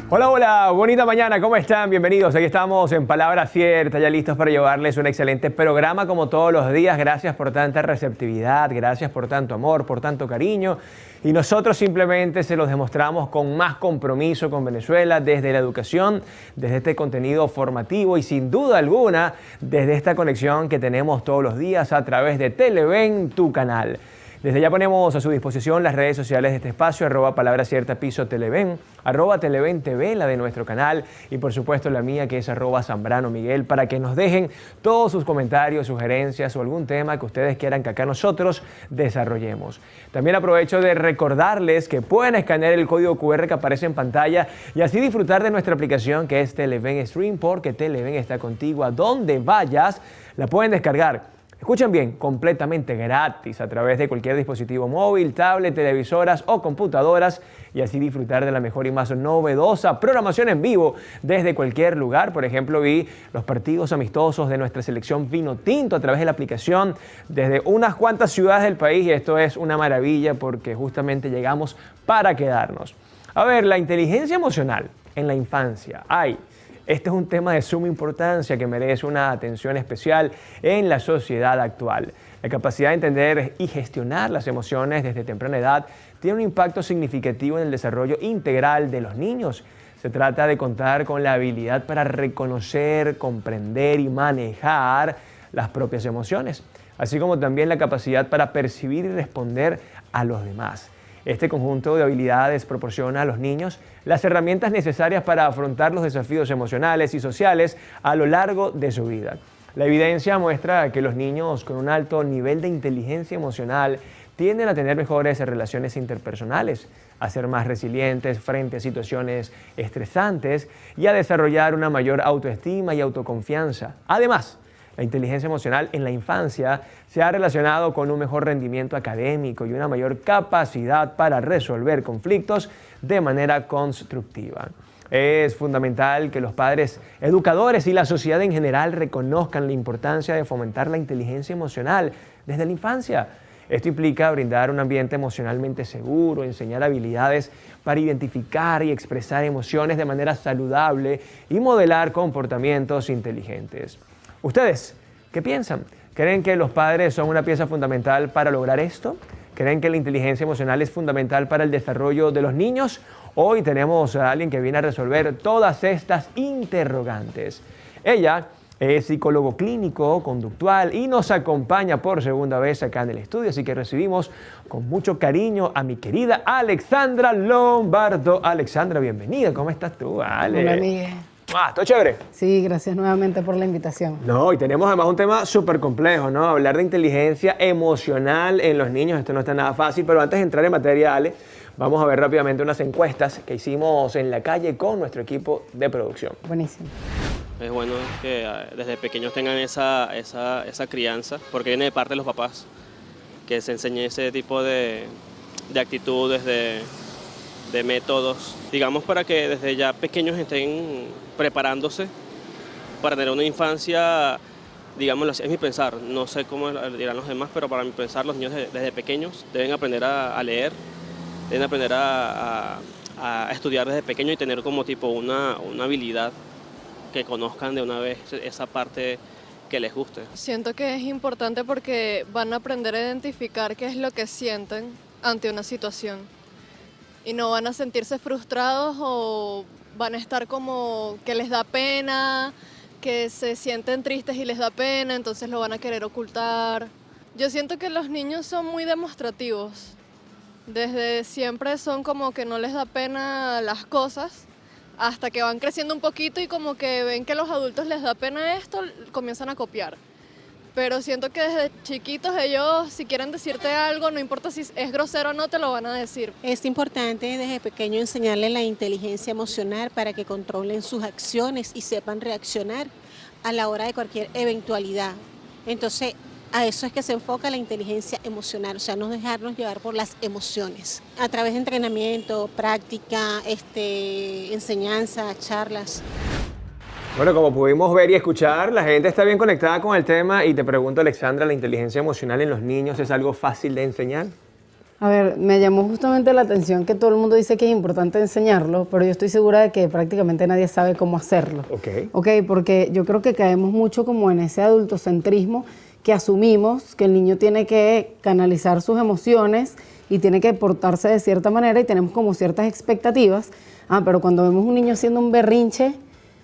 Hola, hola, bonita mañana, ¿cómo están? Bienvenidos, aquí estamos en Palabra Cierta, ya listos para llevarles un excelente programa como todos los días. Gracias por tanta receptividad, gracias por tanto amor, por tanto cariño. Y nosotros simplemente se los demostramos con más compromiso con Venezuela desde la educación, desde este contenido formativo y sin duda alguna desde esta conexión que tenemos todos los días a través de Televen, tu canal. Desde ya ponemos a su disposición las redes sociales de este espacio, @Palabra Cierta Piso Televen, @Televen TV, la de nuestro canal, y por supuesto la mía que es @Zambrano Miguel, para que nos dejen todos sus comentarios, sugerencias o algún tema que ustedes quieran que acá nosotros desarrollemos. También aprovecho de recordarles que pueden escanear el código QR que aparece en pantalla y así disfrutar de nuestra aplicación que es Televen Stream, porque Televen está contigo a donde vayas, la pueden descargar. Escuchen bien, completamente gratis a través de cualquier dispositivo móvil, tablet, televisoras o computadoras y así disfrutar de la mejor y más novedosa programación en vivo desde cualquier lugar. Por ejemplo, vi los partidos amistosos de nuestra selección Vinotinto a través de la aplicación desde unas cuantas ciudades del país y esto es una maravilla porque justamente llegamos para quedarnos. A ver, la inteligencia emocional en la infancia. Este es un tema de suma importancia que merece una atención especial en la sociedad actual. La capacidad de entender y gestionar las emociones desde temprana edad tiene un impacto significativo en el desarrollo integral de los niños. Se trata de contar con la habilidad para reconocer, comprender y manejar las propias emociones, así como también la capacidad para percibir y responder a los demás. Este conjunto de habilidades proporciona a los niños las herramientas necesarias para afrontar los desafíos emocionales y sociales a lo largo de su vida. La evidencia muestra que los niños con un alto nivel de inteligencia emocional tienden a tener mejores relaciones interpersonales, a ser más resilientes frente a situaciones estresantes y a desarrollar una mayor autoestima y autoconfianza. Además, la inteligencia emocional en la infancia se ha relacionado con un mejor rendimiento académico y una mayor capacidad para resolver conflictos de manera constructiva. Es fundamental que los padres, educadores y la sociedad en general reconozcan la importancia de fomentar la inteligencia emocional desde la infancia. Esto implica brindar un ambiente emocionalmente seguro, enseñar habilidades para identificar y expresar emociones de manera saludable y modelar comportamientos inteligentes. ¿Ustedes qué piensan? ¿Creen que los padres son una pieza fundamental para lograr esto? ¿Creen que la inteligencia emocional es fundamental para el desarrollo de los niños? Hoy tenemos a alguien que viene a resolver todas estas interrogantes. Ella es psicólogo clínico, conductual y nos acompaña por segunda vez acá en el estudio, así que recibimos con mucho cariño a mi querida Alexandra Lombardo. Alexandra, bienvenida. ¿Cómo estás tú, Ale? Hola, Miguel. ¿Todo chévere? Sí, gracias nuevamente por la invitación. No, y tenemos además un tema súper complejo, ¿no? Hablar de inteligencia emocional en los niños, esto no está nada fácil, pero antes de entrar en materia, Ale, vamos a ver rápidamente unas encuestas que hicimos en la calle con nuestro equipo de producción. Buenísimo. Es bueno que desde pequeños tengan esa crianza, porque viene de parte de los papás, que se enseñe ese tipo de actitudes, de métodos, digamos, para que desde ya pequeños estén preparándose para tener una infancia, digámoslo así, es mi pensar, no sé cómo dirán los demás, pero para mi pensar los niños desde pequeños deben aprender a leer, deben aprender a estudiar desde pequeño y tener como tipo una habilidad que conozcan de una vez esa parte que les guste. Siento que es importante porque van a aprender a identificar qué es lo que sienten ante una situación y no van a sentirse frustrados o van a estar como que les da pena, que se sienten tristes y les da pena, entonces lo van a querer ocultar. Yo siento que los niños son muy demostrativos. Desde siempre son como que no les da pena las cosas, hasta que van creciendo un poquito y como que ven que a los adultos les da pena esto, comienzan a copiar. Pero siento que desde chiquitos ellos, si quieren decirte algo, no importa si es grosero o no, te lo van a decir. Es importante desde pequeño enseñarles la inteligencia emocional para que controlen sus acciones y sepan reaccionar a la hora de cualquier eventualidad. Entonces, a eso es que se enfoca la inteligencia emocional, o sea, no dejarnos llevar por las emociones. A través de entrenamiento, práctica, enseñanza, charlas. Bueno, como pudimos ver y escuchar, la gente está bien conectada con el tema y te pregunto, Alexandra, ¿la inteligencia emocional en los niños es algo fácil de enseñar? A ver, me llamó justamente la atención que todo el mundo dice que es importante enseñarlo, pero yo estoy segura de que prácticamente nadie sabe cómo hacerlo. Ok, porque yo creo que caemos mucho como en ese adultocentrismo que asumimos que el niño tiene que canalizar sus emociones y tiene que portarse de cierta manera y tenemos como ciertas expectativas. Pero cuando vemos un niño haciendo un berrinche,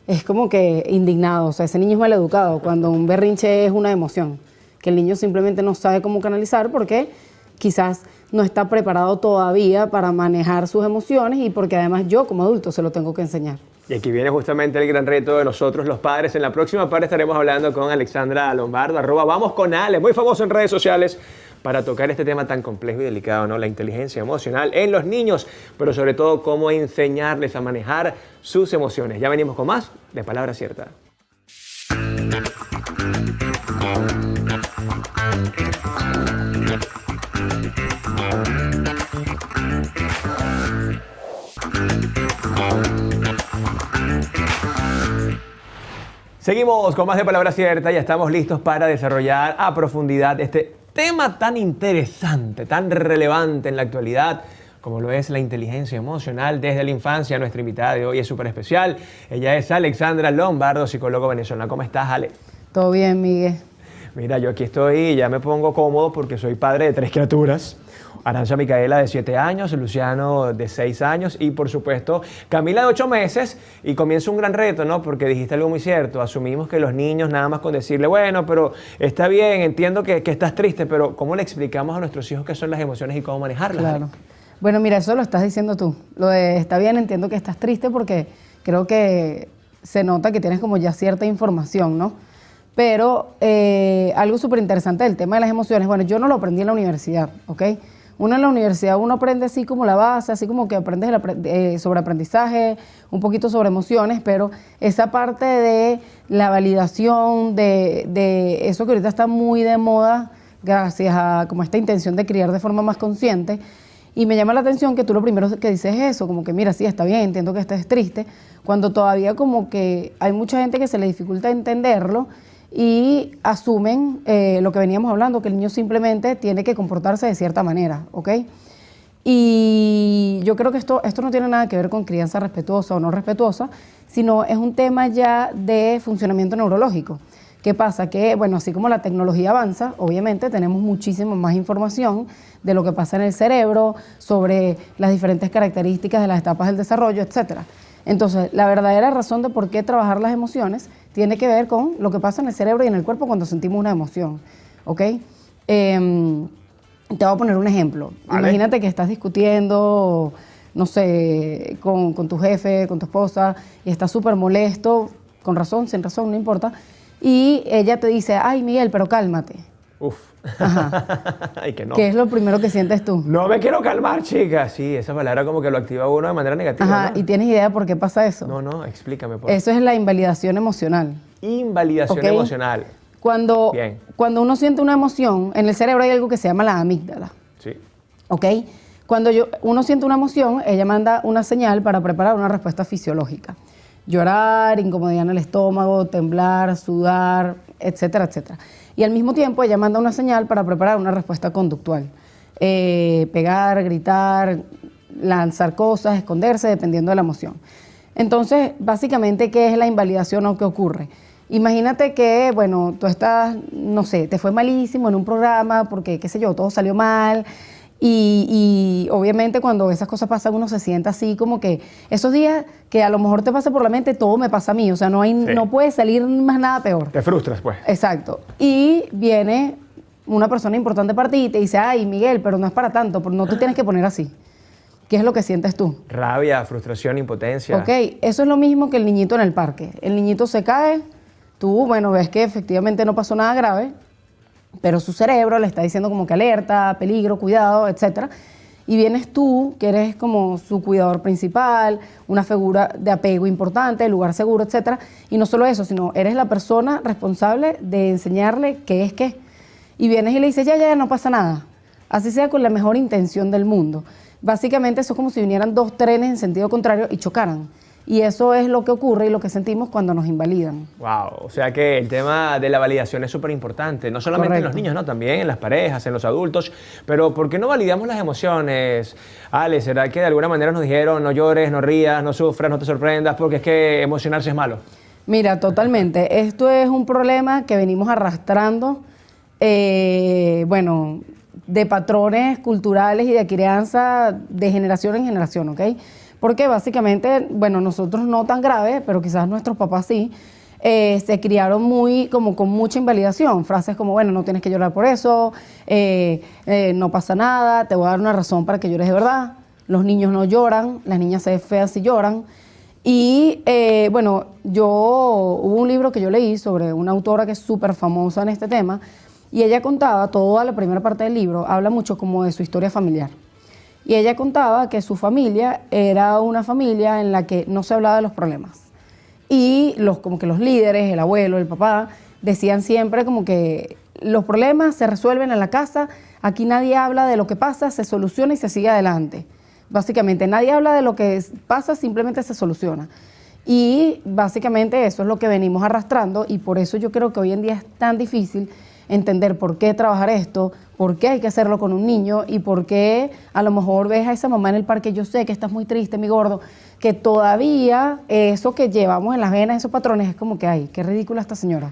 es como que indignado, o sea, ese niño es maleducado cuando un berrinche es una emoción, que el niño simplemente no sabe cómo canalizar porque quizás no está preparado todavía para manejar sus emociones y porque además yo como adulto se lo tengo que enseñar. Y aquí viene justamente el gran reto de nosotros los padres. En la próxima parte estaremos hablando con Alexandra Lombardo, @Vamos con Ale, muy famoso en redes sociales, para tocar este tema tan complejo y delicado, ¿no? La inteligencia emocional en los niños, pero sobre todo cómo enseñarles a manejar sus emociones. Ya venimos con más de Palabra Cierta. Seguimos con más de Palabra Cierta y estamos listos para desarrollar a profundidad este tema tan interesante, tan relevante en la actualidad, como lo es la inteligencia emocional desde la infancia. Nuestra invitada de hoy es súper especial. Ella es Alexandra Lombardo, psicóloga venezolana. ¿Cómo estás, Ale? Todo bien, Miguel. Mira, yo aquí estoy y ya me pongo cómodo porque soy padre de 3 criaturas. Aranza Micaela de 7 años, Luciano de 6 años y por supuesto Camila de 8 meses, y comienza un gran reto, ¿no? Porque dijiste algo muy cierto, asumimos que los niños nada más con decirle, bueno, pero está bien, entiendo que estás triste, pero ¿cómo le explicamos a nuestros hijos qué son las emociones y cómo manejarlas? Claro. Bueno, mira, eso lo estás diciendo tú. Lo de está bien, entiendo que estás triste porque creo que se nota que tienes como ya cierta información, ¿no? Pero algo súper interesante del tema de las emociones, bueno, yo no lo aprendí en la universidad, ¿ok? Uno en la universidad, uno aprende así como la base, así como que aprendes sobre aprendizaje, un poquito sobre emociones, pero esa parte de la validación, de eso que ahorita está muy de moda, gracias a como esta intención de criar de forma más consciente, y me llama la atención que tú lo primero que dices es eso, como que mira, sí, está bien, entiendo que estés triste, cuando todavía como que hay mucha gente que se le dificulta entenderlo, y asumen lo que veníamos hablando, que el niño simplemente tiene que comportarse de cierta manera, ¿ok? Y yo creo que esto no tiene nada que ver con crianza respetuosa o no respetuosa, sino es un tema ya de funcionamiento neurológico. ¿Qué pasa? Que, bueno, así como la tecnología avanza, obviamente tenemos muchísima más información de lo que pasa en el cerebro, sobre las diferentes características de las etapas del desarrollo, etcétera. Entonces, la verdadera razón de por qué trabajar las emociones tiene que ver con lo que pasa en el cerebro y en el cuerpo cuando sentimos una emoción, ¿ok? Te voy a poner un ejemplo. ¿Vale? Imagínate que estás discutiendo, no sé, con tu jefe, con tu esposa, y estás súper molesto, con razón, sin razón, no importa, y ella te dice, ay, Miguel, pero cálmate. Uf. Ajá. Ay, que no. ¿Qué es lo primero que sientes tú? No me quiero calmar, chica. Sí, esa palabra como que lo activa uno de manera negativa. Ajá, ¿no? ¿y tienes idea por qué pasa eso? No, explícame. Por favor. Eso es la invalidación emocional. Invalidación ¿Ok? emocional. Cuando Bien. uno siente una emoción, en el cerebro hay algo que se llama la amígdala, Sí. ¿ok? Cuando uno siente una emoción, ella manda una señal para preparar una respuesta fisiológica. Llorar, incomodidad en el estómago, temblar, sudar, etcétera, etcétera. Y al mismo tiempo ella manda una señal para preparar una respuesta conductual. Pegar, gritar, lanzar cosas, esconderse, dependiendo de la emoción. Entonces, básicamente, ¿qué es la invalidación o qué ocurre? Imagínate que, bueno, tú estás, no sé, te fue malísimo en un programa porque, qué sé yo, todo salió mal. Y obviamente cuando esas cosas pasan uno se siente así como que esos días que a lo mejor te pasa por la mente, todo me pasa a mí, o sea, no puede salir más nada peor. Te frustras, pues. Exacto. Y viene una persona importante para ti y te dice, ay, Miguel, pero no es para tanto, no te tienes que poner así. ¿Qué es lo que sientes tú? Rabia, frustración, impotencia. Ok, eso es lo mismo que el niñito en el parque. El niñito se cae, tú, bueno, ves que efectivamente no pasó nada grave, pero su cerebro le está diciendo como que alerta, peligro, cuidado, etcétera. Y vienes tú, que eres como su cuidador principal, una figura de apego importante, lugar seguro, etcétera. Y no solo eso, sino eres la persona responsable de enseñarle qué es qué. Y vienes y le dices, ya, no pasa nada. Así sea con la mejor intención del mundo. Básicamente eso es como si vinieran dos trenes en sentido contrario y chocaran. Y eso es lo que ocurre y lo que sentimos cuando nos invalidan. Wow, o sea que el tema de la validación es súper importante, no solamente en los Correcto. niños, ¿no? También en las parejas, en los adultos. Pero ¿por qué no validamos las emociones? Ale, ¿será que de alguna manera nos dijeron no llores, no rías, no sufras, no te sorprendas, porque es que emocionarse es malo? Mira, totalmente. Esto es un problema que venimos arrastrando, bueno, de patrones culturales y de crianza de generación en generación, ¿ok? Porque básicamente, bueno, nosotros no tan grave, pero quizás nuestros papás sí, se criaron como con mucha invalidación. Frases como, bueno, no tienes que llorar por eso, no pasa nada, te voy a dar una razón para que llores de verdad. Los niños no lloran, las niñas se ven feas si lloran. Y bueno, hubo un libro que yo leí sobre una autora que es súper famosa en este tema, y ella contaba, toda la primera parte del libro, habla mucho como de su historia familiar. Y ella contaba que su familia era una familia en la que no se hablaba de los problemas. Y como que los líderes, el abuelo, el papá, decían siempre como que los problemas se resuelven en la casa, aquí nadie habla de lo que pasa, se soluciona y se sigue adelante. Básicamente nadie habla de lo que pasa, simplemente se soluciona. Y básicamente eso es lo que venimos arrastrando, y por eso yo creo que hoy en día es tan difícil entender por qué trabajar esto, por qué hay que hacerlo con un niño y por qué a lo mejor ves a esa mamá en el parque, yo sé que estás muy triste, mi gordo, que todavía eso que llevamos en las venas, esos patrones, es como que, ay, qué ridícula esta señora,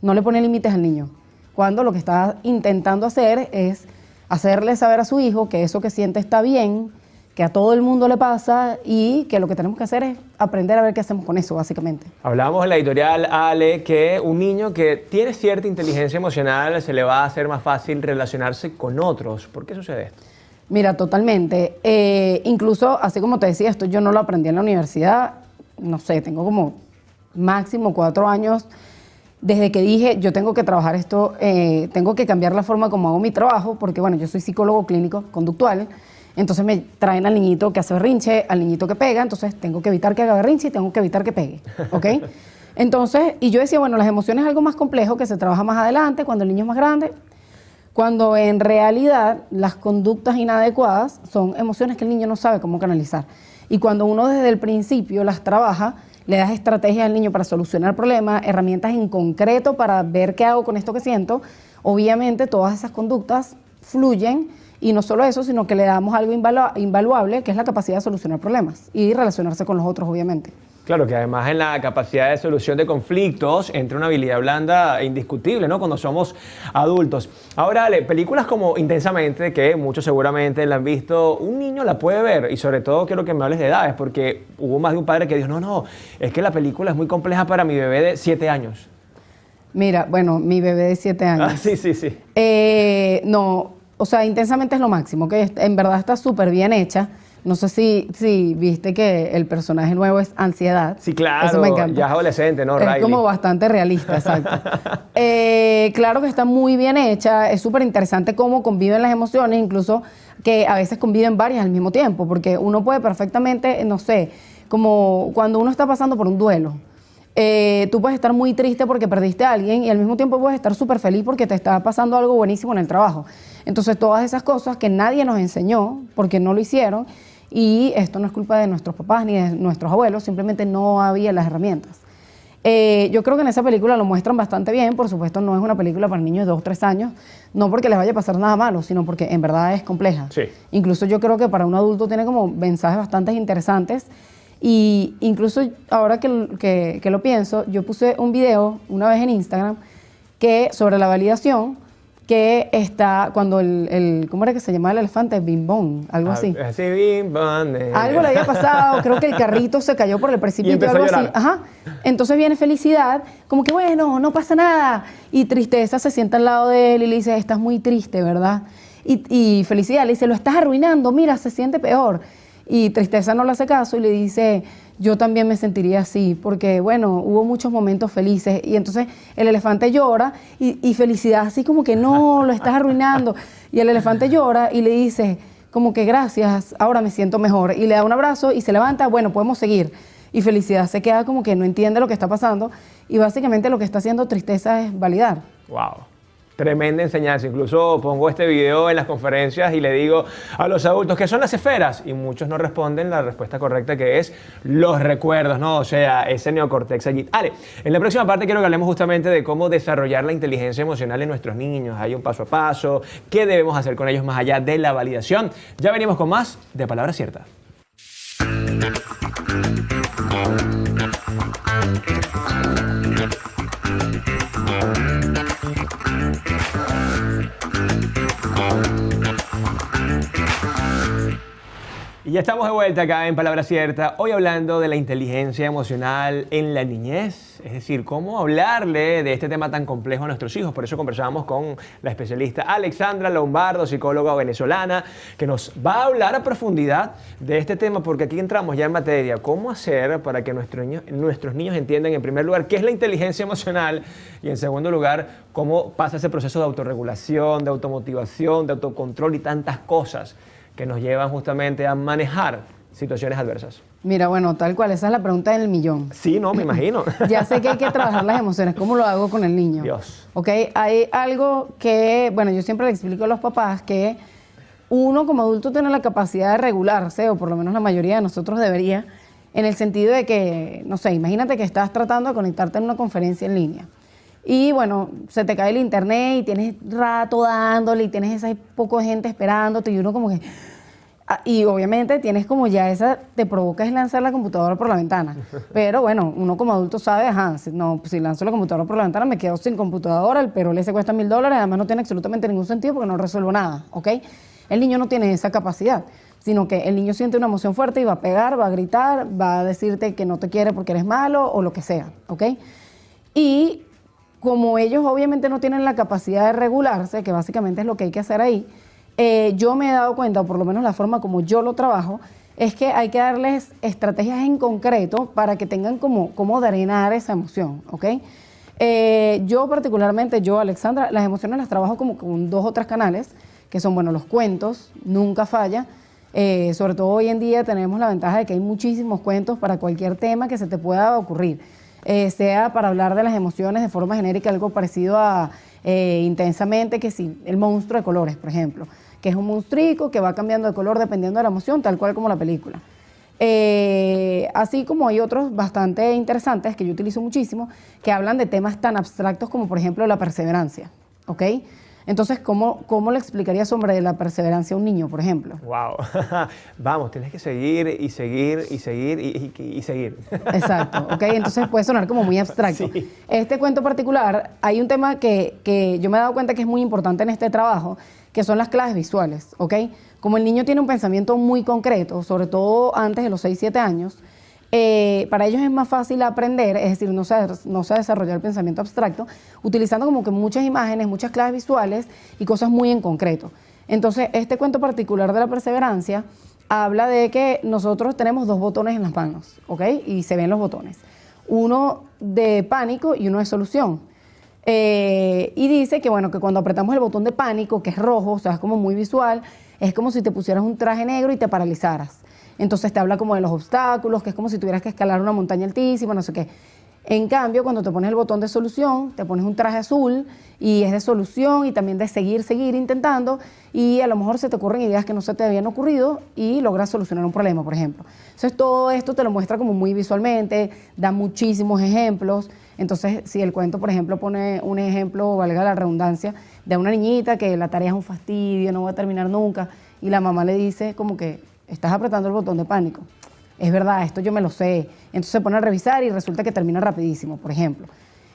no le pone límites al niño, cuando lo que está intentando hacer es hacerle saber a su hijo que eso que siente está bien, que a todo el mundo le pasa y que lo que tenemos que hacer es aprender a ver qué hacemos con eso, básicamente. Hablábamos en la editorial, Ale, que un niño que tiene cierta inteligencia emocional se le va a hacer más fácil relacionarse con otros. ¿Por qué sucede esto? Mira, totalmente. Incluso, así como te decía, esto yo no lo aprendí en la universidad, no sé, tengo como máximo 4 años desde que dije, yo tengo que trabajar esto, tengo que cambiar la forma como hago mi trabajo, porque bueno, yo soy psicólogo clínico conductual. Entonces me traen al niñito que hace berrinche, al niñito que pega, entonces tengo que evitar que haga berrinche y tengo que evitar que pegue, ¿ok? Entonces, y yo decía, bueno, las emociones es algo más complejo que se trabaja más adelante, cuando el niño es más grande, cuando en realidad las conductas inadecuadas son emociones que el niño no sabe cómo canalizar. Y cuando uno desde el principio las trabaja, le das estrategias al niño para solucionar el problema, herramientas en concreto para ver qué hago con esto que siento, obviamente todas esas conductas fluyen. Y no solo eso, sino que le damos algo invaluable, que es la capacidad de solucionar problemas y relacionarse con los otros, obviamente. Claro, que además en la capacidad de solución de conflictos entra una habilidad blanda e indiscutible, ¿no? Cuando somos adultos. Ahora, Ale, películas como Intensamente, que muchos seguramente la han visto, un niño la puede ver, y sobre todo quiero que me hables de edades, porque hubo más de un padre que dijo, no, es que la película es muy compleja para mi bebé de 7 años. Mira, bueno, mi bebé de 7 años. Ah, sí. No, o sea, Intensamente es lo máximo, que en verdad está súper bien hecha. No sé si viste que el personaje nuevo es Ansiedad. Sí, claro, eso me encanta. ya es adolescente, ¿no, Es Riley? como bastante realista, exacto. Claro que está muy bien hecha, es súper interesante cómo conviven las emociones, incluso que a veces conviven varias al mismo tiempo, porque uno puede perfectamente, no sé, como cuando uno está pasando por un duelo. Tú puedes estar muy triste porque perdiste a alguien y al mismo tiempo puedes estar súper feliz porque te está pasando algo buenísimo en el trabajo. Entonces, todas esas cosas que nadie nos enseñó porque no lo hicieron, y esto no es culpa de nuestros papás ni de nuestros abuelos, simplemente no había las herramientas. Yo creo que en esa película lo muestran bastante bien. Por supuesto, no es una película para niños de 2 o 3 años, no porque les vaya a pasar nada malo, sino porque en verdad es compleja. Sí. Incluso yo creo que para un adulto tiene como mensajes bastante interesantes. Y incluso ahora que lo pienso, yo puse un video una vez en Instagram sobre la validación, que está cuando ¿cómo era que se llamaba el elefante? Bim Bom, algo así. Así, bim, bam, Algo le había pasado, creo que el carrito se cayó por el precipicio, empezó algo a así. llorar. Ajá. Entonces viene felicidad, como que bueno, no pasa nada. Y tristeza se sienta al lado de él y le dice, estás muy triste, ¿verdad? Y felicidad le dice, lo estás arruinando, mira, se siente peor. Y tristeza no le hace caso y le dice, yo también me sentiría así, porque bueno, hubo muchos momentos felices. Y entonces el elefante llora y felicidad así como que no, lo estás arruinando. Y el elefante llora y le dice como que gracias, ahora me siento mejor. Y le da un abrazo y se levanta, bueno, podemos seguir. Y felicidad se queda como que no entiende lo que está pasando. Y básicamente lo que está haciendo tristeza es validar. Wow. Tremenda enseñanza. Incluso pongo este video en las conferencias y le digo a los adultos, ¿qué son las esferas? Y muchos no responden la respuesta correcta, que es los recuerdos, ¿no? O sea, ese neocortex allí. Ale, en la próxima parte quiero que hablemos justamente de cómo desarrollar la inteligencia emocional en nuestros niños. Hay un paso a paso, qué debemos hacer con ellos más allá de la validación. Ya venimos con más de Palabra Cierta. Y ya estamos de vuelta acá en Palabra Cierta, hoy hablando de la inteligencia emocional en la niñez, es decir, cómo hablarle de este tema tan complejo a nuestros hijos. Por eso conversábamos con la especialista Alexandra Lombardo, psicóloga venezolana, que nos va a hablar a profundidad de este tema, porque aquí entramos ya en materia. ¿Cómo hacer para que nuestros niños entiendan, en primer lugar, qué es la inteligencia emocional y, en segundo lugar, cómo pasa ese proceso de autorregulación, de automotivación, de autocontrol y tantas cosas que nos llevan justamente a manejar situaciones adversas? Mira, bueno, tal cual, esa es la pregunta del millón. Sí, no, me imagino. Ya sé que hay que trabajar las emociones. ¿Cómo lo hago con el niño? Dios. Ok, hay algo que, bueno, yo siempre le explico a los papás que uno como adulto tiene la capacidad de regularse, o por lo menos la mayoría de nosotros debería, en el sentido de que, no sé, imagínate que estás tratando de conectarte en una conferencia en línea. Y bueno, se te cae el internet y tienes rato dándole y tienes esa poco de gente esperándote y uno como que... Y obviamente tienes como ya esa, te provoca es lanzar la computadora por la ventana. Pero bueno, uno como adulto sabe, ajá, si lanzo la computadora por la ventana me quedo sin computadora, el perolé se cuesta $1000, además no tiene absolutamente ningún sentido porque no resuelvo nada, ¿ok? El niño no tiene esa capacidad, sino que el niño siente una emoción fuerte y va a pegar, va a gritar, va a decirte que no te quiere porque eres malo o lo que sea, ¿ok? Y como ellos obviamente no tienen la capacidad de regularse, que básicamente es lo que hay que hacer ahí, yo me he dado cuenta, o por lo menos la forma como yo lo trabajo, es que hay que darles estrategias en concreto para que tengan como drenar esa emoción, ¿ok? Yo particularmente, Alexandra, las emociones las trabajo como con 2 o 3 canales, que son, bueno, los cuentos, nunca falla. Sobre todo hoy en día tenemos la ventaja de que hay muchísimos cuentos para cualquier tema que se te pueda ocurrir. Sea para hablar de las emociones de forma genérica, algo parecido a Intensamente, que sí, el monstruo de colores, por ejemplo, que es un monstruico que va cambiando de color dependiendo de la emoción, tal cual como la película. Así como hay otros bastante interesantes que yo utilizo muchísimo, que hablan de temas tan abstractos como, por ejemplo, la perseverancia, ¿ok? Entonces, ¿cómo le explicaría sobre la perseverancia a un niño, por ejemplo? Wow. Vamos, tienes que seguir y seguir y seguir y seguir. Exacto, ¿ok? Entonces puede sonar como muy abstracto. Sí. Este cuento particular, hay un tema que yo me he dado cuenta que es muy importante en este trabajo, que son las claves visuales, ¿ok? Como el niño tiene un pensamiento muy concreto, sobre todo antes de los 6-7 años, para ellos es más fácil aprender, es decir, no se desarrollar el pensamiento abstracto, utilizando como que muchas imágenes, muchas claves visuales y cosas muy en concreto. Entonces, este cuento particular de la perseverancia habla de que nosotros tenemos 2 botones en las manos, ¿ok? Y se ven los botones. Uno de pánico y uno de solución. Y dice que, bueno, que cuando apretamos el botón de pánico, que es rojo, o sea, es como muy visual, es como si te pusieras un traje negro y te paralizaras. Entonces te habla como de los obstáculos, que es como si tuvieras que escalar una montaña altísima, no sé qué. En cambio, cuando te pones el botón de solución, te pones un traje azul y es de solución y también de seguir intentando, y a lo mejor se te ocurren ideas que no se te habían ocurrido y logras solucionar un problema, por ejemplo. Entonces todo esto te lo muestra como muy visualmente, da muchísimos ejemplos. Entonces, si el cuento, por ejemplo, pone un ejemplo, valga la redundancia, de una niñita que la tarea es un fastidio, no va a terminar nunca, y la mamá le dice como que estás apretando el botón de pánico. Es verdad, esto yo me lo sé. Entonces se pone a revisar y resulta que termina rapidísimo, por ejemplo.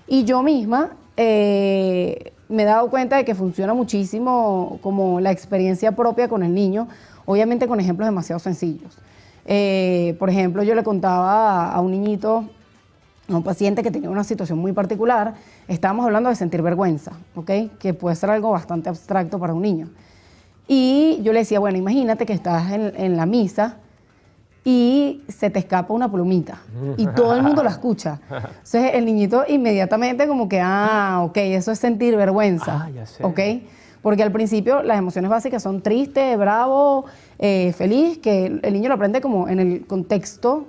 Y yo misma me he dado cuenta de que funciona muchísimo como la experiencia propia con el niño, obviamente con ejemplos demasiado sencillos. Por ejemplo, yo le contaba a un niñito, a un paciente que tenía una situación muy particular, estábamos hablando de sentir vergüenza, ¿ok? Que puede ser algo bastante abstracto para un niño. Y yo le decía, bueno, imagínate que estás en la misa y se te escapa una plumita y todo el mundo la escucha. Entonces el niñito inmediatamente como que, ok, eso es sentir vergüenza, ya sé. ¿ok? Porque al principio las emociones básicas son triste, bravo, feliz, que el niño lo aprende como en el contexto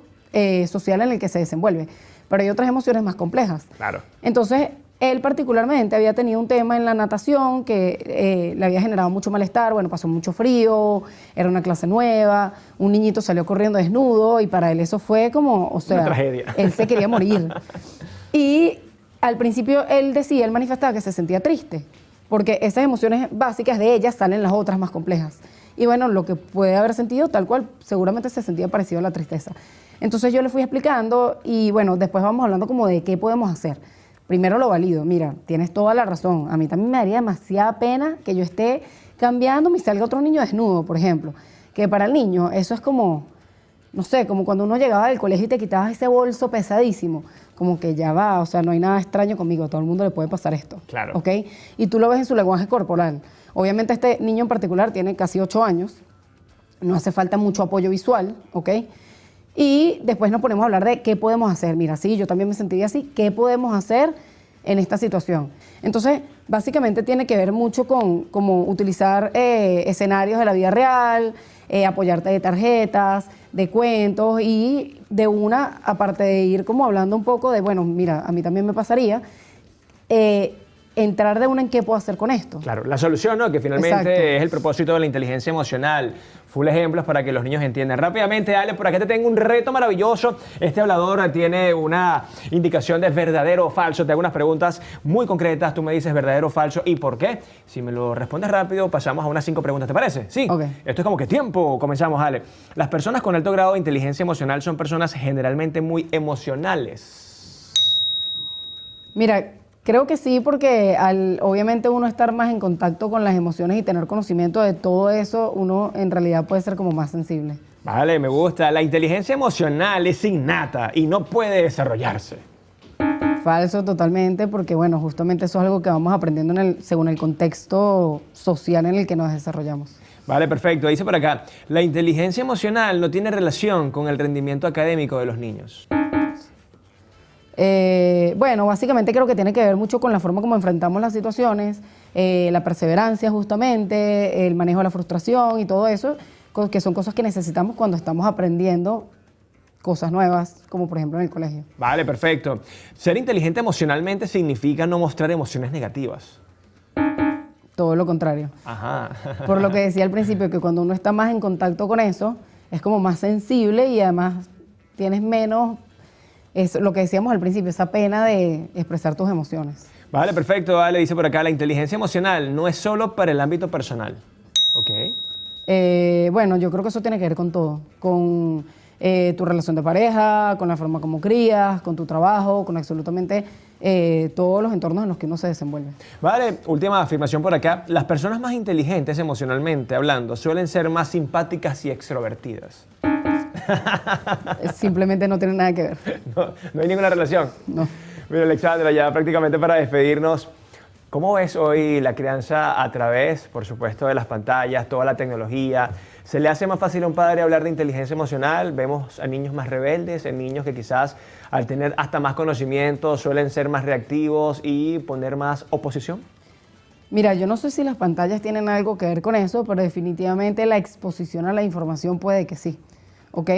social en el que se desenvuelve. Pero hay otras emociones más complejas. Claro. Entonces, él particularmente había tenido un tema en la natación que le había generado mucho malestar, bueno, pasó mucho frío, era una clase nueva, un niñito salió corriendo desnudo y para él eso fue como, o sea, una tragedia. Él se quería morir. Y al principio él manifestaba que se sentía triste, porque esas emociones básicas de ellas salen las otras más complejas. Y bueno, lo que puede haber sentido tal cual, seguramente se sentía parecido a la tristeza. Entonces yo le fui explicando y bueno, después vamos hablando como de qué podemos hacer. Primero lo valido, mira, tienes toda la razón. A mí también me daría demasiada pena que yo esté cambiando y salga otro niño desnudo, por ejemplo. Que para el niño eso es como, no sé, como cuando uno llegaba del colegio y te quitabas ese bolso pesadísimo. Como que ya va, o sea, no hay nada extraño conmigo, a todo el mundo le puede pasar esto. Claro. ¿Ok? Y tú lo ves en su lenguaje corporal. Obviamente este niño en particular tiene casi 8 años, no hace falta mucho apoyo visual, ¿ok? Y después nos ponemos a hablar de qué podemos hacer. Mira, sí, yo también me sentiría así. ¿Qué podemos hacer en esta situación? Entonces, básicamente tiene que ver mucho con cómo utilizar escenarios de la vida real, apoyarte de tarjetas, de cuentos y de una, aparte de ir como hablando un poco de, bueno, mira, a mí también me pasaría, entrar de una en qué puedo hacer con esto. Claro, la solución, ¿no? Que finalmente Exacto. es el propósito de la inteligencia emocional. Full ejemplos para que los niños entiendan. Rápidamente, Ale, por acá te tengo un reto maravilloso. Este hablador tiene una indicación de verdadero o falso. Te hago unas preguntas muy concretas. Tú me dices verdadero o falso y por qué. Si me lo respondes rápido, pasamos a unas 5 preguntas. ¿Te parece? Sí. Ok. Esto es como que tiempo. Comenzamos, Ale. Las personas con alto grado de inteligencia emocional son personas generalmente muy emocionales. Mira, creo que sí, porque al obviamente uno estar más en contacto con las emociones y tener conocimiento de todo eso, uno en realidad puede ser como más sensible. Vale, me gusta. La inteligencia emocional es innata y no puede desarrollarse. Falso totalmente, porque bueno, justamente eso es algo que vamos aprendiendo según el contexto social en el que nos desarrollamos. Vale, perfecto. Dice por acá, la inteligencia emocional no tiene relación con el rendimiento académico de los niños. Bueno, básicamente creo que tiene que ver mucho con la forma como enfrentamos las situaciones, la perseverancia justamente, el manejo de la frustración y todo eso, que son cosas que necesitamos cuando estamos aprendiendo cosas nuevas, como por ejemplo en el colegio. Vale, perfecto. Ser inteligente emocionalmente significa no mostrar emociones negativas. Todo lo contrario. Ajá. Por lo que decía al principio, que cuando uno está más en contacto con eso, es como más sensible y además tienes menos, es lo que decíamos al principio, esa pena de expresar tus emociones. Vale, perfecto. Vale, dice por acá, la inteligencia emocional no es solo para el ámbito personal. Ok. Bueno, yo creo que eso tiene que ver con todo, con tu relación de pareja, con la forma como crías, con tu trabajo, con absolutamente todos los entornos en los que uno se desenvuelve. Vale, última afirmación por acá. Las personas más inteligentes emocionalmente hablando suelen ser más simpáticas y extrovertidas. Simplemente no tiene nada que ver. No hay ninguna relación. No. Mira, Alexandra, ya prácticamente para despedirnos, ¿cómo ves hoy la crianza a través, por supuesto, de las pantallas, toda la tecnología? ¿Se le hace más fácil a un padre hablar de inteligencia emocional? Vemos a niños más rebeldes, en niños que quizás al tener hasta más conocimiento suelen ser más reactivos y poner más oposición. Mira, yo no sé si las pantallas tienen algo que ver con eso, pero definitivamente la exposición a la información puede que sí, ¿ok?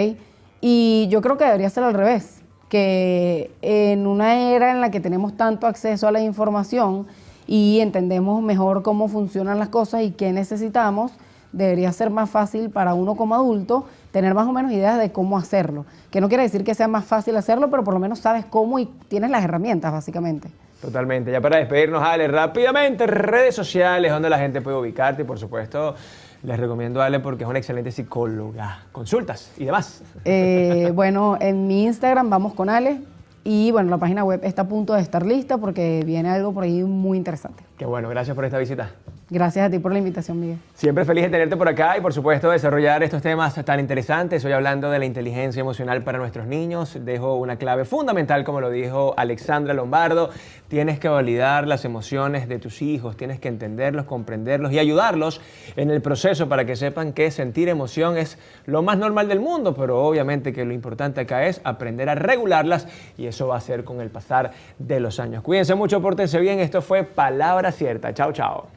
Y yo creo que debería ser al revés, que en una era en la que tenemos tanto acceso a la información y entendemos mejor cómo funcionan las cosas y qué necesitamos, debería ser más fácil para uno como adulto tener más o menos ideas de cómo hacerlo. Que no quiere decir que sea más fácil hacerlo, pero por lo menos sabes cómo y tienes las herramientas, básicamente. Totalmente. Ya para despedirnos, Ale, rápidamente, redes sociales donde la gente puede ubicarte y por supuesto les recomiendo a Ale porque es una excelente psicóloga. Consultas y demás. Bueno, en mi Instagram vamos con Ale y bueno, la página web está a punto de estar lista porque viene algo por ahí muy interesante. Qué bueno, gracias por esta visita. Gracias a ti por la invitación, Miguel. Siempre feliz de tenerte por acá y por supuesto desarrollar estos temas tan interesantes. Hoy hablando de la inteligencia emocional para nuestros niños, dejo una clave fundamental como lo dijo Alexandra Lombardo. Tienes que validar las emociones de tus hijos, tienes que entenderlos, comprenderlos y ayudarlos en el proceso para que sepan que sentir emoción es lo más normal del mundo, pero obviamente que lo importante acá es aprender a regularlas y eso va a ser con el pasar de los años. Cuídense mucho, pórtense bien. Esto fue Palabra Cierta. Chao, chao.